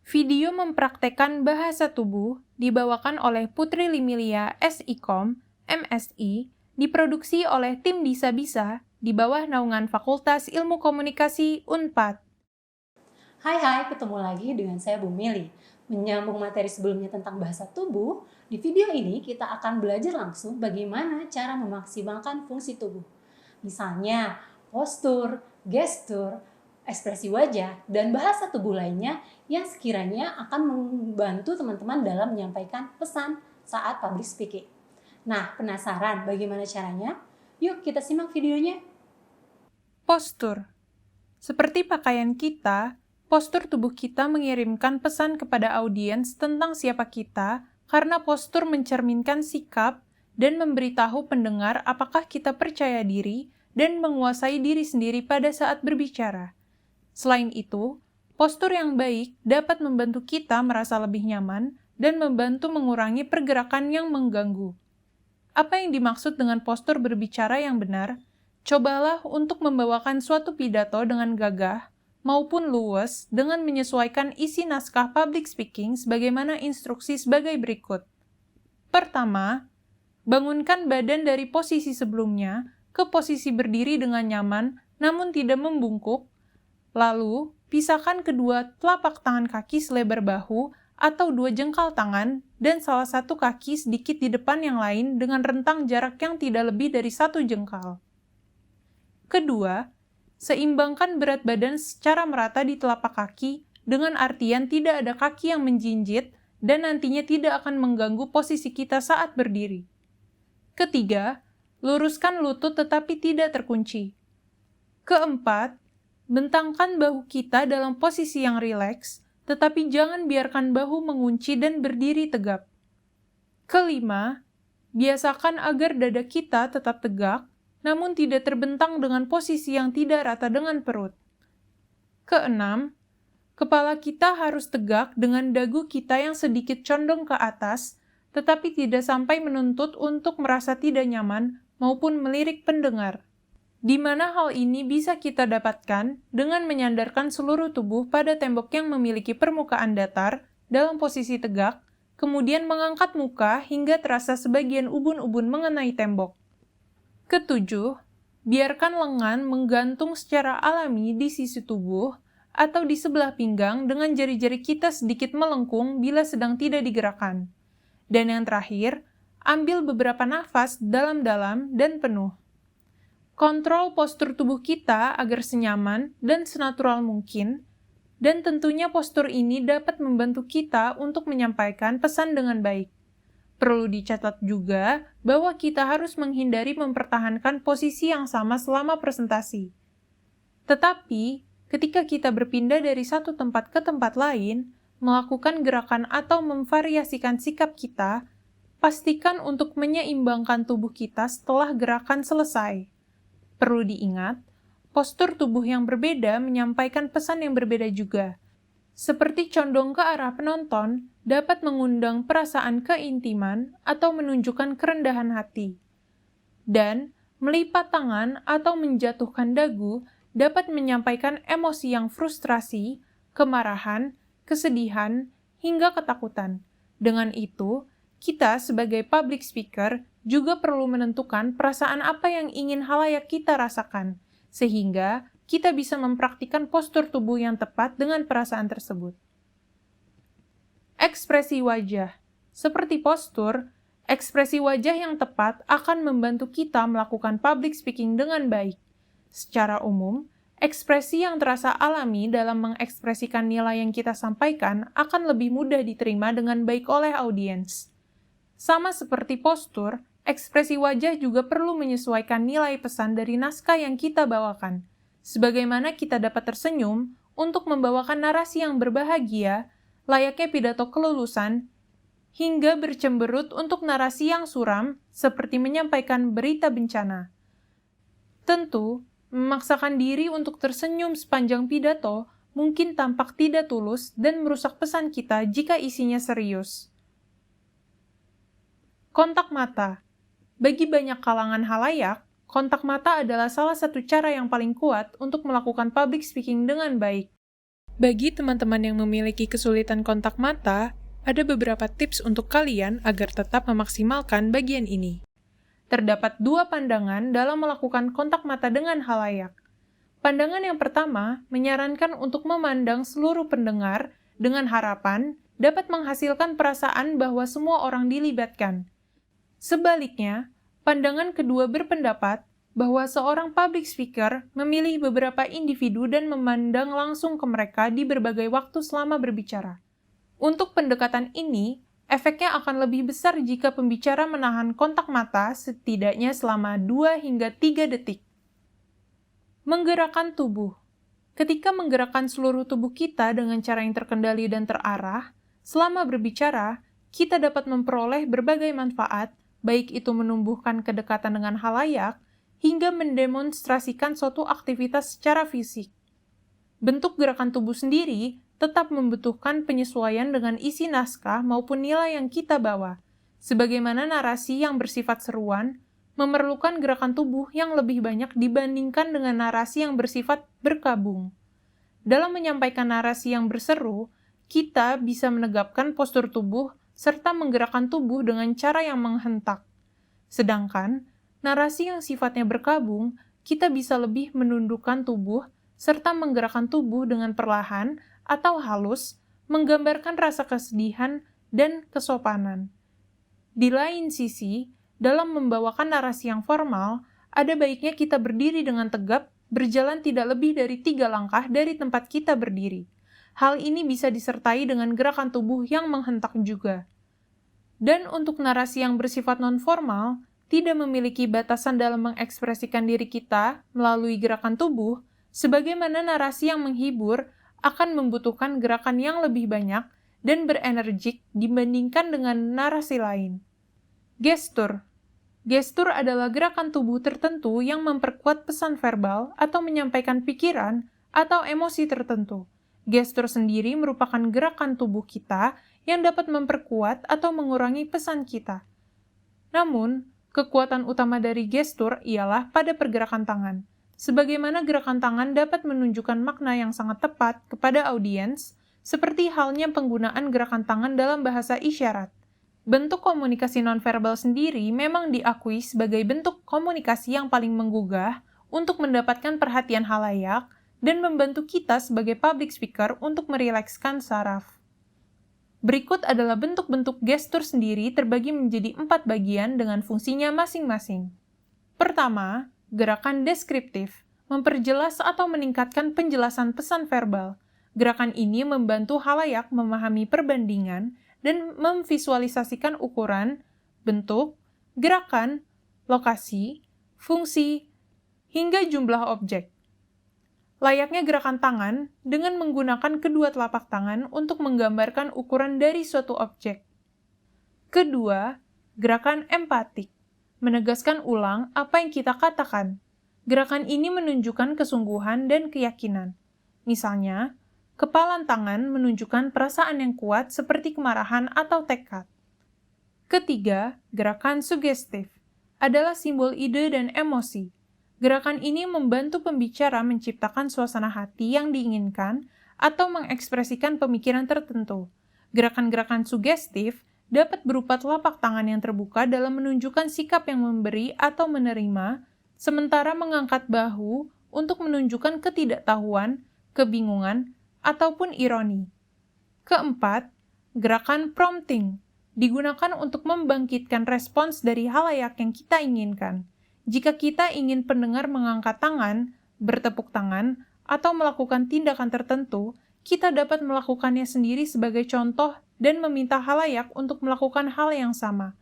Video mempraktekkan bahasa tubuh dibawakan oleh Putri Limilia SIKOM, MSI, diproduksi oleh tim Bisa-Bisa di bawah naungan Fakultas Ilmu Komunikasi UNPAD. Hai, ketemu lagi dengan saya Bu Mili. Menyambung materi sebelumnya tentang bahasa tubuh, di video ini kita akan belajar langsung bagaimana cara memaksimalkan fungsi tubuh. Misalnya, postur, gestur, ekspresi wajah, dan bahasa tubuh lainnya yang sekiranya akan membantu teman-teman dalam menyampaikan pesan saat public speaking. Nah, penasaran bagaimana caranya? Yuk kita simak videonya. Postur. Seperti pakaian kita, postur tubuh kita mengirimkan pesan kepada audiens tentang siapa kita karena postur mencerminkan sikap dan memberitahu pendengar apakah kita percaya diri dan menguasai diri sendiri pada saat berbicara. Selain itu, postur yang baik dapat membantu kita merasa lebih nyaman dan membantu mengurangi pergerakan yang mengganggu. Apa yang dimaksud dengan postur berbicara yang benar? Cobalah untuk membawakan suatu pidato dengan gagah maupun luwes dengan menyesuaikan isi naskah public speaking sebagaimana instruksi sebagai berikut. Pertama, bangunkan badan dari posisi sebelumnya ke posisi berdiri dengan nyaman namun tidak membungkuk. Lalu, pisahkan kedua telapak tangan kaki selebar bahu atau 2 jengkal tangan dan salah satu kaki sedikit di depan yang lain dengan rentang jarak yang tidak lebih dari 1 jengkal. Kedua, seimbangkan berat badan secara merata di telapak kaki dengan artian tidak ada kaki yang menjinjit dan nantinya tidak akan mengganggu posisi kita saat berdiri. Ketiga, luruskan lutut tetapi tidak terkunci. Keempat, bentangkan bahu kita dalam posisi yang rileks, tetapi jangan biarkan bahu mengunci dan berdiri tegap. Kelima, biasakan agar dada kita tetap tegak, namun tidak terbentang dengan posisi yang tidak rata dengan perut. Keenam, kepala kita harus tegak dengan dagu kita yang sedikit condong ke atas, tetapi tidak sampai menuntut untuk merasa tidak nyaman maupun melirik pendengar. Di mana hal ini bisa kita dapatkan dengan menyandarkan seluruh tubuh pada tembok yang memiliki permukaan datar dalam posisi tegak, kemudian mengangkat muka hingga terasa sebagian ubun-ubun mengenai tembok. Ketujuh, biarkan lengan menggantung secara alami di sisi tubuh atau di sebelah pinggang dengan jari-jari kita sedikit melengkung bila sedang tidak digerakkan. Dan yang terakhir, ambil beberapa nafas dalam-dalam dan penuh. Kontrol postur tubuh kita agar senyaman dan senatural mungkin, dan tentunya postur ini dapat membantu kita untuk menyampaikan pesan dengan baik. Perlu dicatat juga bahwa kita harus menghindari mempertahankan posisi yang sama selama presentasi. Tetapi, ketika kita berpindah dari satu tempat ke tempat lain, melakukan gerakan atau memvariasikan sikap kita, pastikan untuk menyeimbangkan tubuh kita setelah gerakan selesai. Perlu diingat, postur tubuh yang berbeda menyampaikan pesan yang berbeda juga. Seperti condong ke arah penonton, dapat mengundang perasaan keintiman atau menunjukkan kerendahan hati. Dan, melipat tangan atau menjatuhkan dagu dapat menyampaikan emosi yang frustrasi, kemarahan, kesedihan, hingga ketakutan. Dengan itu, kita sebagai public speaker juga perlu menentukan perasaan apa yang ingin halayak kita rasakan, sehingga kita bisa mempraktikkan postur tubuh yang tepat dengan perasaan tersebut. Ekspresi wajah. Seperti postur, ekspresi wajah yang tepat akan membantu kita melakukan public speaking dengan baik. Secara umum, ekspresi yang terasa alami dalam mengekspresikan nilai yang kita sampaikan akan lebih mudah diterima dengan baik oleh audiens. Sama seperti postur, ekspresi wajah juga perlu menyesuaikan nilai pesan dari naskah yang kita bawakan. Sebagaimana kita dapat tersenyum untuk membawakan narasi yang berbahagia, layaknya pidato kelulusan, hingga bercemberut untuk narasi yang suram, seperti menyampaikan berita bencana. Tentu, memaksakan diri untuk tersenyum sepanjang pidato mungkin tampak tidak tulus dan merusak pesan kita jika isinya serius. Kontak mata. Bagi banyak kalangan halayak, kontak mata adalah salah satu cara yang paling kuat untuk melakukan public speaking dengan baik. Bagi teman-teman yang memiliki kesulitan kontak mata, ada beberapa tips untuk kalian agar tetap memaksimalkan bagian ini. Terdapat 2 pandangan dalam melakukan kontak mata dengan halayak. Pandangan yang pertama menyarankan untuk memandang seluruh pendengar dengan harapan dapat menghasilkan perasaan bahwa semua orang dilibatkan. Sebaliknya, pandangan kedua berpendapat bahwa seorang public speaker memilih beberapa individu dan memandang langsung ke mereka di berbagai waktu selama berbicara. Untuk pendekatan ini, efeknya akan lebih besar jika pembicara menahan kontak mata setidaknya selama 2 hingga 3 detik. Menggerakkan tubuh. Ketika menggerakkan seluruh tubuh kita dengan cara yang terkendali dan terarah, selama berbicara, kita dapat memperoleh berbagai manfaat, baik itu menumbuhkan kedekatan dengan halayak, hingga mendemonstrasikan suatu aktivitas secara fisik. Bentuk gerakan tubuh sendiri tetap membutuhkan penyesuaian dengan isi naskah maupun nilai yang kita bawa. Sebagaimana narasi yang bersifat seruan, memerlukan gerakan tubuh yang lebih banyak dibandingkan dengan narasi yang bersifat berkabung. Dalam menyampaikan narasi yang berseru, kita bisa menegapkan postur tubuh serta menggerakkan tubuh dengan cara yang menghentak. Sedangkan, narasi yang sifatnya berkabung, kita bisa lebih menundukkan tubuh serta menggerakkan tubuh dengan perlahan atau halus, menggambarkan rasa kesedihan dan kesopanan. Di lain sisi, dalam membawakan narasi yang formal, ada baiknya kita berdiri dengan tegap, berjalan tidak lebih dari 3 langkah dari tempat kita berdiri. Hal ini bisa disertai dengan gerakan tubuh yang menghentak juga. Dan untuk narasi yang bersifat non-formal, tidak memiliki batasan dalam mengekspresikan diri kita melalui gerakan tubuh, sebagaimana narasi yang menghibur akan membutuhkan gerakan yang lebih banyak dan berenergik dibandingkan dengan narasi lain. Gestur. Gestur adalah gerakan tubuh tertentu yang memperkuat pesan verbal atau menyampaikan pikiran atau emosi tertentu. Gestur sendiri merupakan gerakan tubuh kita yang dapat memperkuat atau mengurangi pesan kita. Namun, kekuatan utama dari gestur ialah pada pergerakan tangan. Sebagaimana gerakan tangan dapat menunjukkan makna yang sangat tepat kepada audiens, seperti halnya penggunaan gerakan tangan dalam bahasa isyarat. Bentuk komunikasi nonverbal sendiri memang diakui sebagai bentuk komunikasi yang paling menggugah untuk mendapatkan perhatian halayak dan membantu kita sebagai public speaker untuk merilekskan saraf. Berikut adalah bentuk-bentuk gestur sendiri terbagi menjadi 4 bagian dengan fungsinya masing-masing. Pertama, gerakan deskriptif, memperjelas atau meningkatkan penjelasan pesan verbal. Gerakan ini membantu halayak memahami perbandingan dan memvisualisasikan ukuran, bentuk, gerakan, lokasi, fungsi, hingga jumlah objek. Layaknya gerakan tangan dengan menggunakan kedua telapak tangan untuk menggambarkan ukuran dari suatu objek. Kedua, gerakan empatik, menegaskan ulang apa yang kita katakan. Gerakan ini menunjukkan kesungguhan dan keyakinan. Misalnya, kepalan tangan menunjukkan perasaan yang kuat seperti kemarahan atau tekad. Ketiga, gerakan sugestif adalah simbol ide dan emosi. Gerakan ini membantu pembicara menciptakan suasana hati yang diinginkan atau mengekspresikan pemikiran tertentu. Gerakan-gerakan sugestif dapat berupa telapak tangan yang terbuka dalam menunjukkan sikap yang memberi atau menerima, sementara mengangkat bahu untuk menunjukkan ketidaktahuan, kebingungan, ataupun ironi. Keempat, gerakan prompting digunakan untuk membangkitkan respons dari halayak yang kita inginkan. Jika kita ingin pendengar mengangkat tangan, bertepuk tangan, atau melakukan tindakan tertentu, kita dapat melakukannya sendiri sebagai contoh dan meminta halayak untuk melakukan hal yang sama.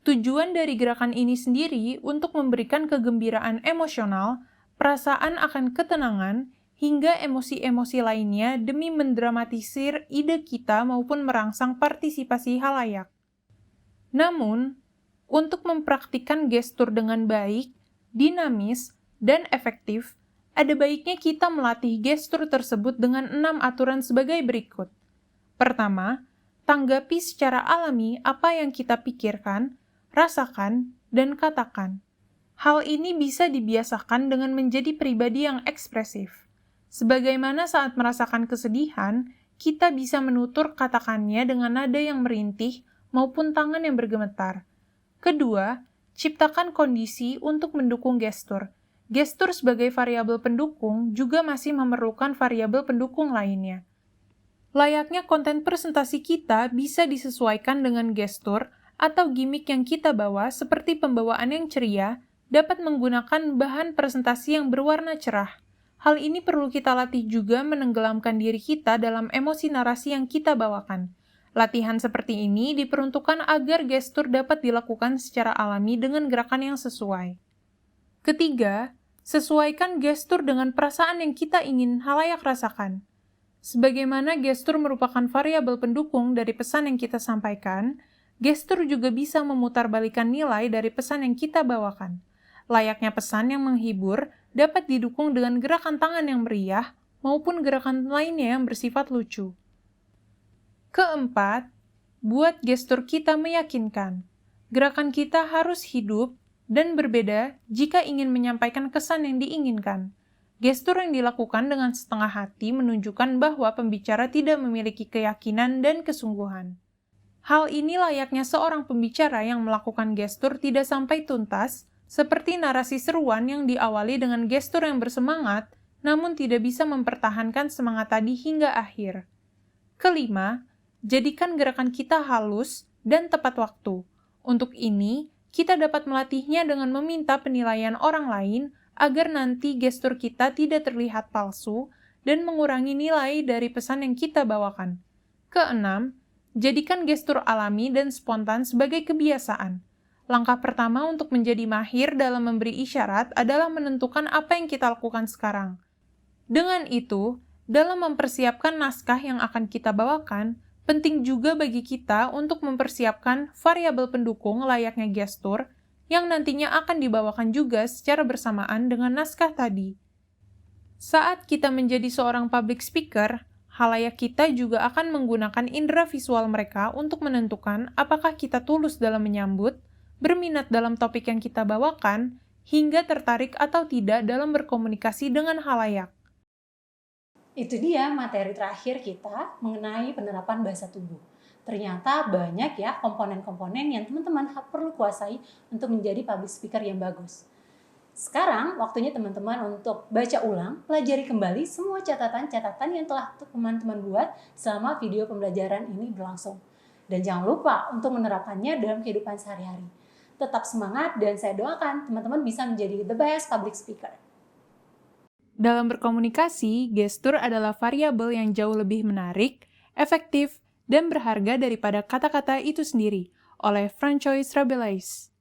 Tujuan dari gerakan ini sendiri untuk memberikan kegembiraan emosional, perasaan akan ketenangan, hingga emosi-emosi lainnya demi mendramatisir ide kita maupun merangsang partisipasi halayak. Namun, untuk mempraktikkan gestur dengan baik, dinamis, dan efektif, ada baiknya kita melatih gestur tersebut dengan 6 aturan sebagai berikut. Pertama, tanggapi secara alami apa yang kita pikirkan, rasakan, dan katakan. Hal ini bisa dibiasakan dengan menjadi pribadi yang ekspresif. Sebagaimana saat merasakan kesedihan, kita bisa menutur katakannya dengan nada yang merintih maupun tangan yang bergemetar. Kedua, ciptakan kondisi untuk mendukung gestur. Gestur sebagai variabel pendukung juga masih memerlukan variabel pendukung lainnya. Layaknya konten presentasi kita bisa disesuaikan dengan gestur atau gimmick yang kita bawa seperti pembawaan yang ceria, dapat menggunakan bahan presentasi yang berwarna cerah. Hal ini perlu kita latih juga menenggelamkan diri kita dalam emosi narasi yang kita bawakan. Latihan seperti ini diperuntukkan agar gestur dapat dilakukan secara alami dengan gerakan yang sesuai. Ketiga, sesuaikan gestur dengan perasaan yang kita ingin halayak rasakan. Sebagaimana gestur merupakan variabel pendukung dari pesan yang kita sampaikan, gestur juga bisa memutarbalikkan nilai dari pesan yang kita bawakan. Layaknya pesan yang menghibur dapat didukung dengan gerakan tangan yang meriah maupun gerakan lainnya yang bersifat lucu. Keempat, buat gestur kita meyakinkan. Gerakan kita harus hidup dan berbeda jika ingin menyampaikan kesan yang diinginkan. Gestur yang dilakukan dengan setengah hati menunjukkan bahwa pembicara tidak memiliki keyakinan dan kesungguhan. Hal ini layaknya seorang pembicara yang melakukan gestur tidak sampai tuntas, seperti narasi seruan yang diawali dengan gestur yang bersemangat, namun tidak bisa mempertahankan semangat tadi hingga akhir. Kelima, jadikan gerakan kita halus dan tepat waktu. Untuk ini, kita dapat melatihnya dengan meminta penilaian orang lain agar nanti gestur kita tidak terlihat palsu dan mengurangi nilai dari pesan yang kita bawakan. Keenam, jadikan gestur alami dan spontan sebagai kebiasaan. Langkah pertama untuk menjadi mahir dalam memberi isyarat adalah menentukan apa yang kita lakukan sekarang. Dengan itu, dalam mempersiapkan naskah yang akan kita bawakan, penting juga bagi kita untuk mempersiapkan variabel pendukung layaknya gestur yang nantinya akan dibawakan juga secara bersamaan dengan naskah tadi. Saat kita menjadi seorang public speaker, halayak kita juga akan menggunakan indera visual mereka untuk menentukan apakah kita tulus dalam menyambut, berminat dalam topik yang kita bawakan, hingga tertarik atau tidak dalam berkomunikasi dengan halayak. Itu dia materi terakhir kita mengenai penerapan bahasa tubuh. Ternyata banyak ya komponen-komponen yang teman-teman perlu kuasai untuk menjadi public speaker yang bagus. Sekarang waktunya teman-teman untuk baca ulang, pelajari kembali semua catatan-catatan yang telah teman-teman buat selama video pembelajaran ini berlangsung. Dan jangan lupa untuk menerapkannya dalam kehidupan sehari-hari. Tetap semangat dan saya doakan teman-teman bisa menjadi the best public speaker. Dalam berkomunikasi, gestur adalah variabel yang jauh lebih menarik, efektif, dan berharga daripada kata-kata itu sendiri, oleh Francois Rabelais.